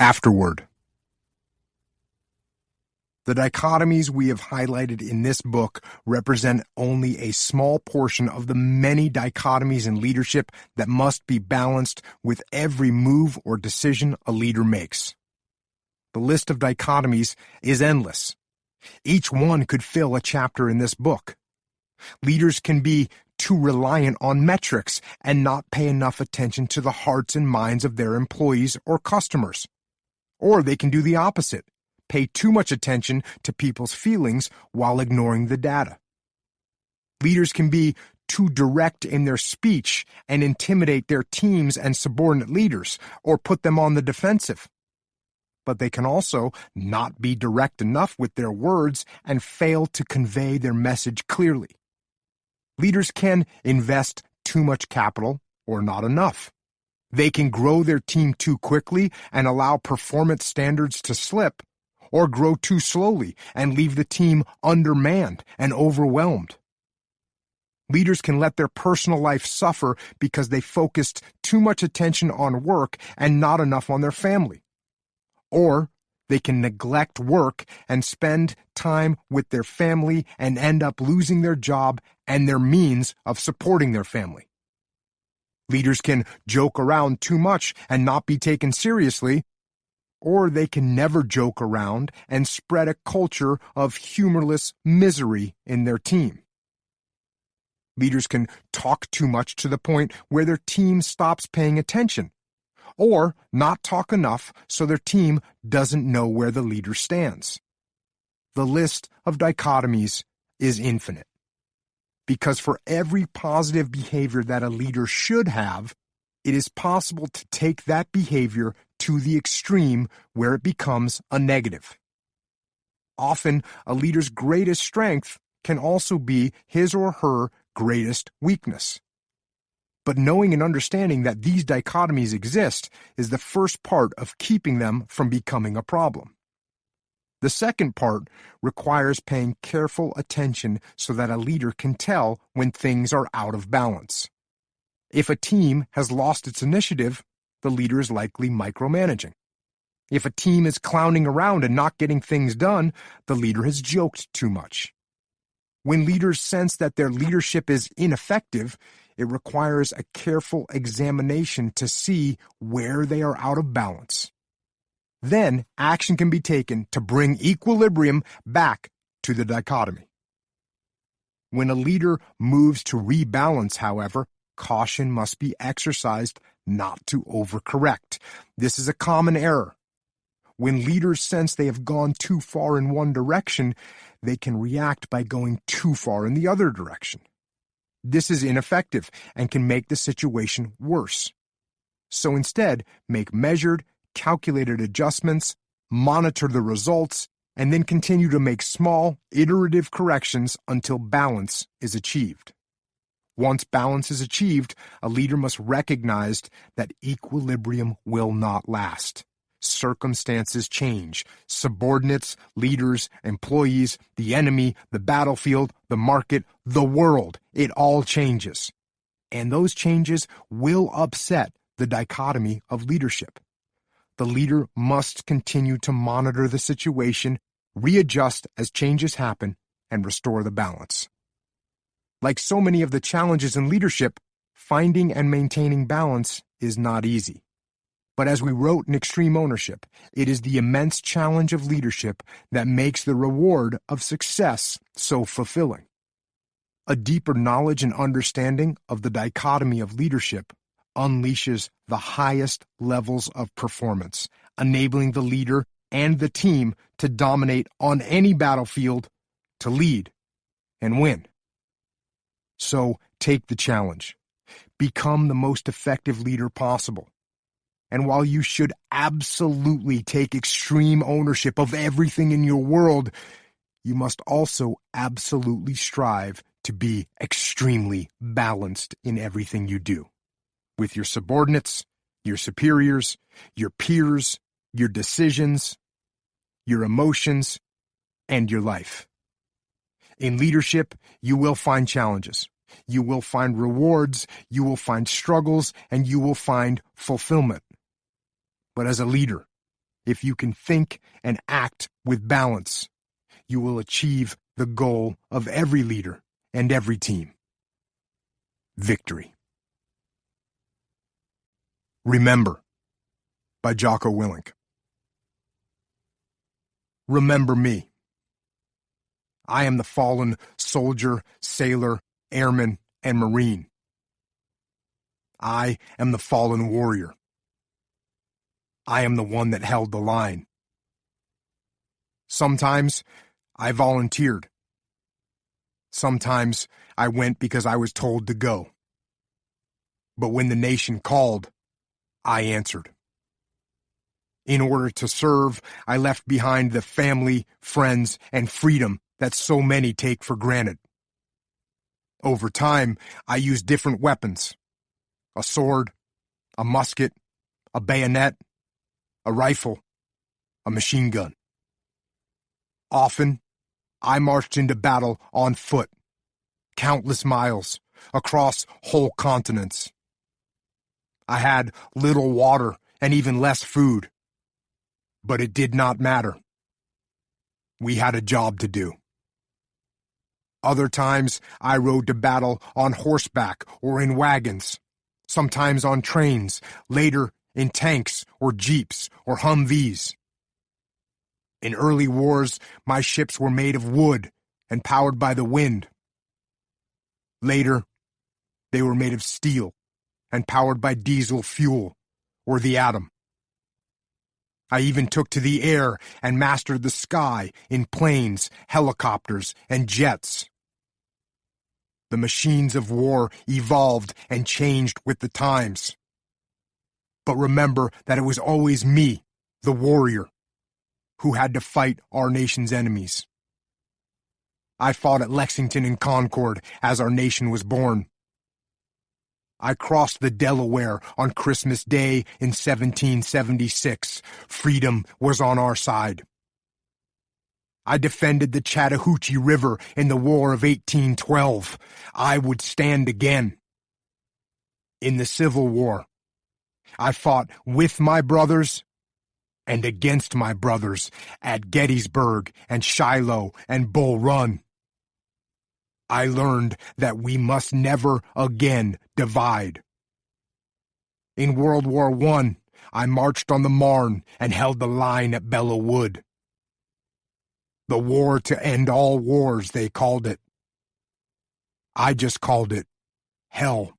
Afterward. The dichotomies we have highlighted in this book represent only a small portion of the many dichotomies in leadership that must be balanced with every move or decision a leader makes. The list of dichotomies is endless. Each one could fill a chapter in this book. Leaders can be too reliant on metrics and not pay enough attention to the hearts and minds of their employees or customers. Or they can do the opposite. Pay too much attention to people's feelings while ignoring the data. Leaders can be too direct in their speech and intimidate their teams and subordinate leaders, or put them on the defensive. But they can also not be direct enough with their words and fail to convey their message clearly. Leaders can invest too much capital or not enough. They can grow their team too quickly and allow performance standards to slip, or grow too slowly and leave the team undermanned and overwhelmed. Leaders can let their personal life suffer because they focused too much attention on work and not enough on their family. Or they can neglect work and spend time with their family and end up losing their job and their means of supporting their family. Leaders can joke around too much and not be taken seriously, or they can never joke around and spread a culture of humorless misery in their team. Leaders can talk too much to the point where their team stops paying attention, or not talk enough so their team doesn't know where the leader stands. The list of dichotomies is infinite, because for every positive behavior that a leader should have, it is possible to take that behavior to the extreme where it becomes a negative. Often, a leader's greatest strength can also be his or her greatest weakness. But knowing and understanding that these dichotomies exist is the first part of keeping them from becoming a problem. The second part requires paying careful attention so that a leader can tell when things are out of balance. If a team has lost its initiative, the leader is likely micromanaging. If a team is clowning around and not getting things done, the leader has joked too much. When leaders sense that their leadership is ineffective, it requires a careful examination to see where they are out of balance. Then action can be taken to bring equilibrium back to the dichotomy. When a leader moves to rebalance, however, caution must be exercised not to overcorrect. This is a common error. When leaders sense they have gone too far in one direction, they can react by going too far in the other direction. This is ineffective and can make the situation worse. So instead, make measured, calculated adjustments, monitor the results, and then continue to make small, iterative corrections until balance is achieved. Once balance is achieved, a leader must recognize that equilibrium will not last. Circumstances change. Subordinates, leaders, employees, the enemy, the battlefield, the market, the world, it all changes. And those changes will upset the dichotomy of leadership. The leader must continue to monitor the situation, readjust as changes happen, and restore the balance. Like so many of the challenges in leadership, finding and maintaining balance is not easy. But as we wrote in Extreme Ownership, it is the immense challenge of leadership that makes the reward of success so fulfilling. A deeper knowledge and understanding of the dichotomy of leadership unleashes the highest levels of performance, enabling the leader and the team to dominate on any battlefield, to lead and win. So take the challenge. Become the most effective leader possible. And while you should absolutely take extreme ownership of everything in your world, you must also absolutely strive to be extremely balanced in everything you do. With your subordinates, your superiors, your peers, your decisions, your emotions, and your life. In leadership, you will find challenges. You will find rewards, you will find struggles, and you will find fulfillment. But as a leader, If you can think and act with balance, you will achieve the goal of every leader and every team: victory. Remember, by Jocko Willink. Remember me. I am the fallen soldier, sailor, airman, and Marine. I am the fallen warrior. I am the one that held the line. Sometimes I volunteered. Sometimes I went because I was told to go. But when the nation called, I answered. In order to serve, I left behind the family, friends, and freedom that so many take for granted. Over time, I used different weapons: a sword, a musket, a bayonet, a rifle, a machine gun. Often, I marched into battle on foot, countless miles, across whole continents. I had little water and even less food, but it did not matter. We had a job to do. Other times, I rode to battle on horseback or in wagons, sometimes on trains, later in tanks or jeeps or Humvees. In early wars, my ships were made of wood and powered by the wind. Later, they were made of steel and powered by diesel fuel or the atom. I even took to the air and mastered the sky in planes, helicopters, and jets. The machines of war evolved and changed with the times. But remember that it was always me, the warrior, who had to fight our nation's enemies. I fought at Lexington and Concord as our nation was born. I crossed the Delaware on Christmas Day in 1776. Freedom was on our side. I defended the Chattahoochee River in the War of 1812. I would stand again. In the Civil War, I fought with my brothers and against my brothers at Gettysburg and Shiloh and Bull Run. I learned that we must never again divide. In World War I marched on the Marne and held the line at Belleau Wood. The war to end all wars, they called it. I just called it hell.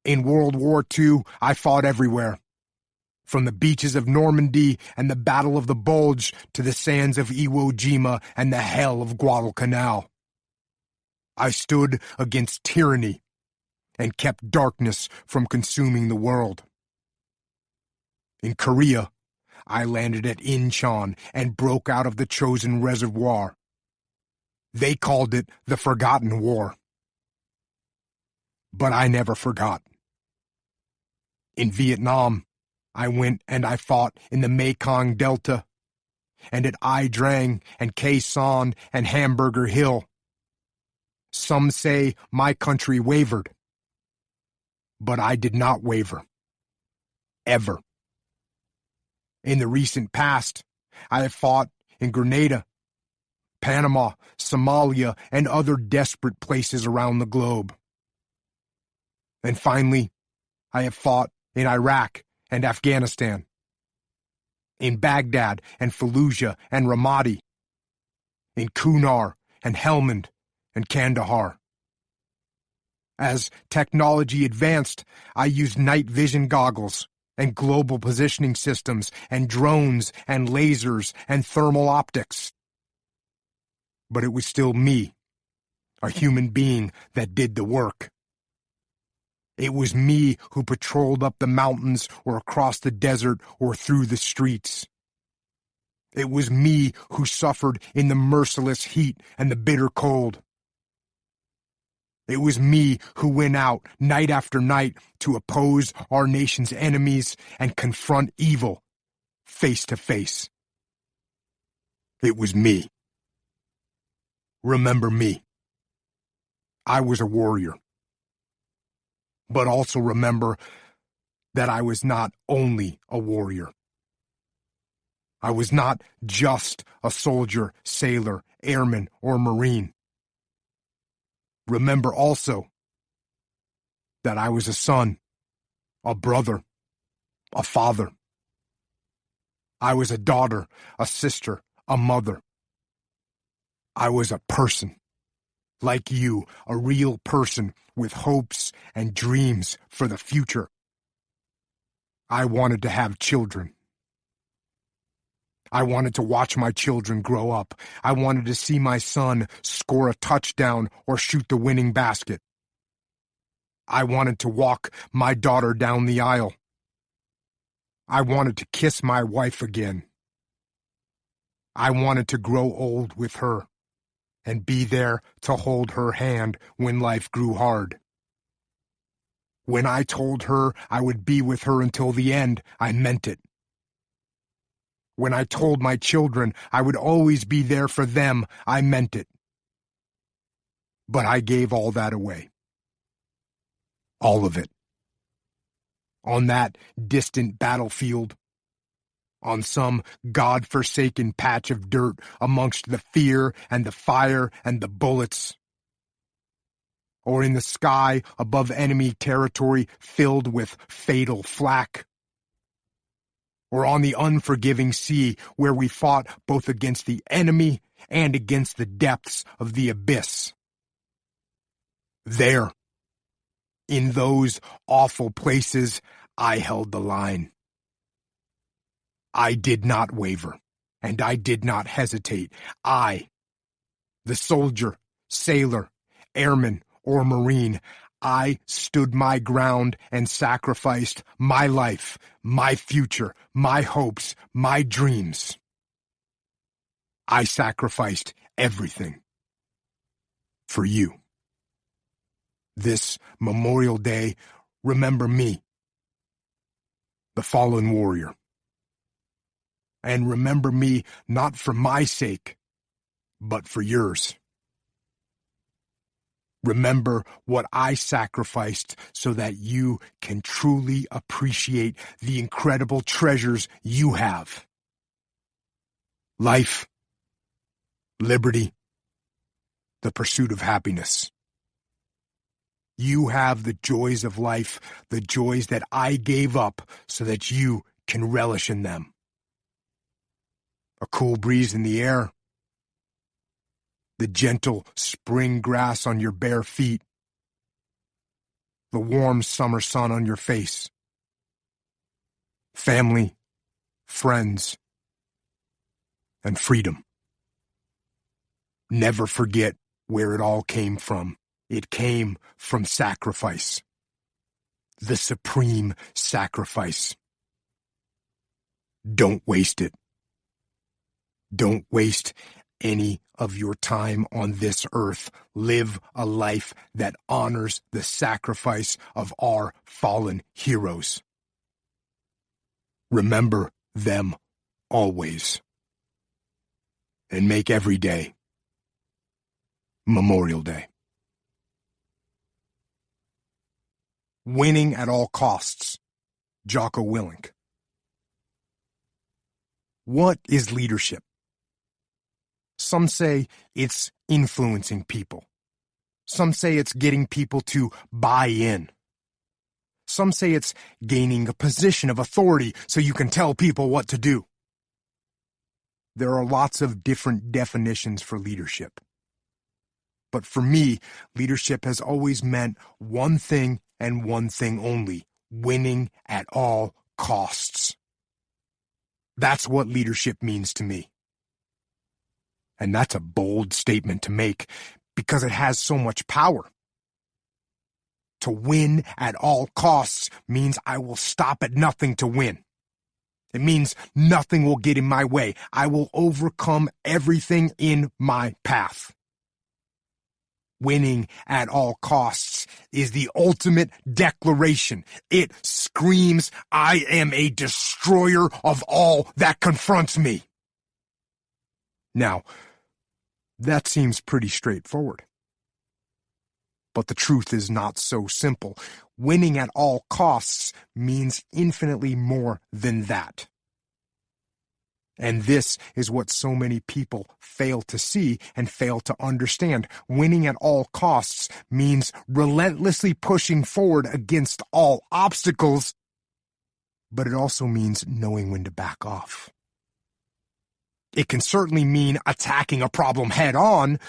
In World War II, I fought everywhere. From the beaches of Normandy and the Battle of the Bulge to the sands of Iwo Jima and the hell of Guadalcanal. I stood against tyranny and kept darkness from consuming the world. In Korea, I landed at Incheon and broke out of the Chosin Reservoir. They called it the Forgotten War. But I never forgot. In Vietnam, I went and I fought in the Mekong Delta, and at Ai Drang and Khe Son and Hamburger Hill. Some say my country wavered, but I did not waver. Ever. In the recent past, I have fought in Grenada, Panama, Somalia, and other desperate places around the globe. And finally, I have fought in Iraq and Afghanistan, in Baghdad and Fallujah and Ramadi, in Kunar and Helmand and Kandahar. As technology advanced, I used night vision goggles and global positioning systems and drones and lasers and thermal optics. But it was still me, a human being, that did the work. It was me who patrolled up the mountains or across the desert or through the streets. It was me who suffered in the merciless heat and the bitter cold. It was me who went out night after night to oppose our nation's enemies and confront evil face to face. It was me. Remember me. I was a warrior. But also remember that I was not only a warrior. I was not just a soldier, sailor, airman, or Marine. Remember also that I was a son, a brother, a father. I was a daughter, a sister, a mother. I was a person, like you, a real person with hopes and dreams for the future. I wanted to have children. I wanted to watch my children grow up. I wanted to see my son score a touchdown or shoot the winning basket. I wanted to walk my daughter down the aisle. I wanted to kiss my wife again. I wanted to grow old with her and be there to hold her hand when life grew hard. When I told her I would be with her until the end, I meant it. When I told my children I would always be there for them, I meant it. But I gave all that away. All of it. On that distant battlefield, on some God-forsaken patch of dirt amongst the fear and the fire and the bullets, or in the sky above enemy territory filled with fatal flak, or on the unforgiving sea where we fought both against the enemy and against the depths of the abyss. There, in those awful places, I held the line. I did not waver, and I did not hesitate. I, the soldier, sailor, airman, or Marine, I stood my ground and sacrificed my life, my future, my hopes, my dreams. I sacrificed everything for you. This Memorial Day, remember me, the fallen warrior. And remember me not for my sake, but for yours. Remember what I sacrificed so that you can truly appreciate the incredible treasures you have. Life, liberty, the pursuit of happiness. You have the joys of life, the joys that I gave up so that you can relish in them. A cool breeze in the air, the gentle spring grass on your bare feet, the warm summer sun on your face, family, friends, and freedom. Never forget where it all came from. It came from sacrifice, the supreme sacrifice. Don't waste it. Don't waste any of your time on this earth. Live a life that honors the sacrifice of our fallen heroes. Remember them always. And make every day Memorial Day. Winning at all costs. Jocko Willink. What is leadership? Some say it's influencing people. Some say it's getting people to buy in. Some say it's gaining a position of authority so you can tell people what to do. There are lots of different definitions for leadership. But for me, leadership has always meant one thing and one thing only: winning at all costs. That's what leadership means to me. And that's a bold statement to make because it has so much power. To win at all costs means I will stop at nothing to win. It means nothing will get in my way. I will overcome everything in my path. Winning at all costs is the ultimate declaration. It screams, I am a destroyer of all that confronts me. Now, that seems pretty straightforward. But the truth is not so simple. Winning at all costs means infinitely more than that. And this is what so many people fail to see and fail to understand. Winning at all costs means relentlessly pushing forward against all obstacles, but it also means knowing when to back off. It can certainly mean attacking a problem head on,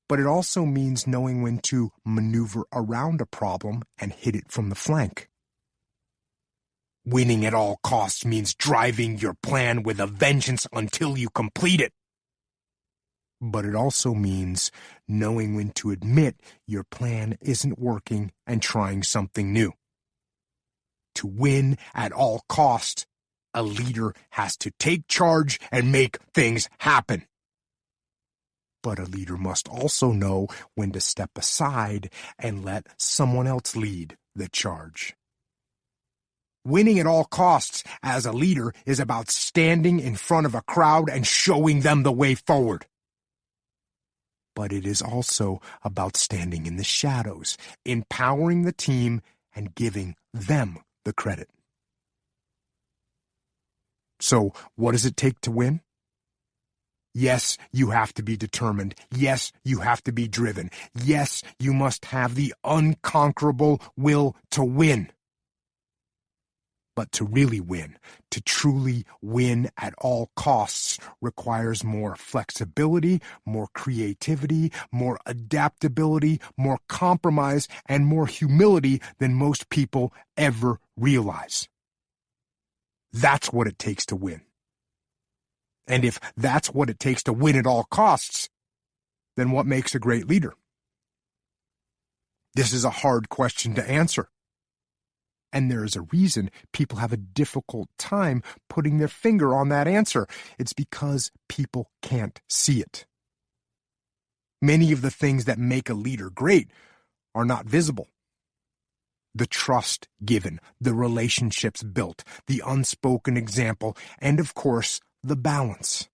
but it also means knowing when to maneuver around a problem and hit it from the flank. Winning at all costs means driving your plan with a vengeance until you complete it. But it also means knowing when to admit your plan isn't working and trying something new. To win at all costs, a leader has to take charge and make things happen. But a leader must also know when to step aside and let someone else lead the charge. Winning at all costs as a leader is about standing in front of a crowd and showing them the way forward. But it is also about standing in the shadows, empowering the team, and giving them the credit. So, what does it take to win? Yes, you have to be determined. Yes, you have to be driven. Yes, you must have the unconquerable will to win. But to really win, to truly win at all costs, requires more flexibility, more creativity, more adaptability, more compromise, and more humility than most people ever realize. That's what it takes to win. And if that's what it takes to win at all costs, then what makes a great leader? This is a hard question to answer. And there is a reason people have a difficult time putting their finger on that answer. It's because people can't see it. Many of the things that make a leader great are not visible. The trust given, the relationships built, the unspoken example, and of course, the balance.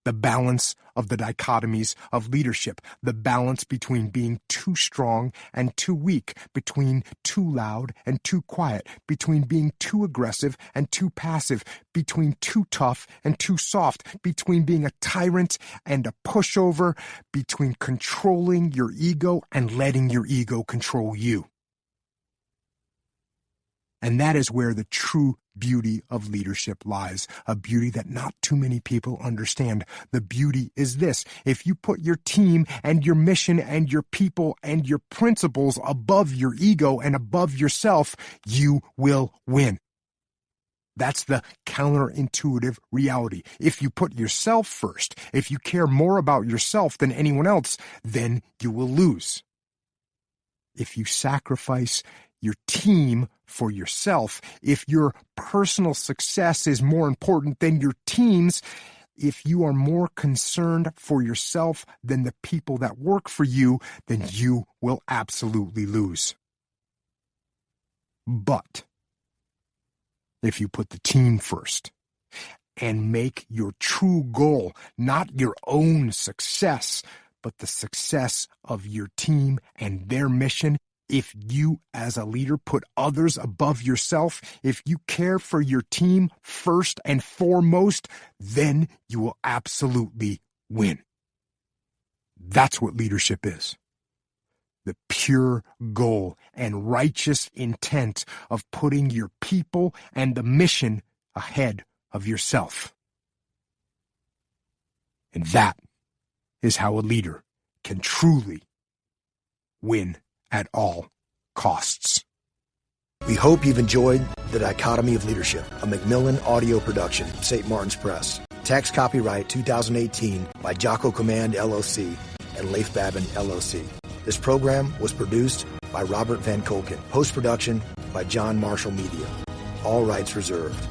The balance of the dichotomies of leadership, the balance between being too strong and too weak, between too loud and too quiet, between being too aggressive and too passive, between too tough and too soft, between being a tyrant and a pushover, between controlling your ego and letting your ego control you. And that is where the true beauty of leadership lies, a beauty that not too many people understand. The beauty is this: if you put your team and your mission and your people and your principles above your ego and above yourself, you will win. That's the counterintuitive reality. If you put yourself first, if you care more about yourself than anyone else, then you will lose. If you sacrifice your team for yourself, if your personal success is more important than your team's, if you are more concerned for yourself than the people that work for you, then you will absolutely lose. But if you put the team first and make your true goal not your own success, but the success of your team and their mission, if you as a leader put others above yourself, if you care for your team first and foremost, then you will absolutely win. That's what leadership is. The pure goal and righteous intent of putting your people and the mission ahead of yourself. And that is how a leader can truly win at all costs. We hope you've enjoyed The Dichotomy of Leadership, a Macmillan audio production, St. Martin's Press. Text copyright 2018 by Jocko Command LLC and Leif Babin LLC. This program was produced by Robert Van Kolken. Post-production by John Marshall Media. All rights reserved.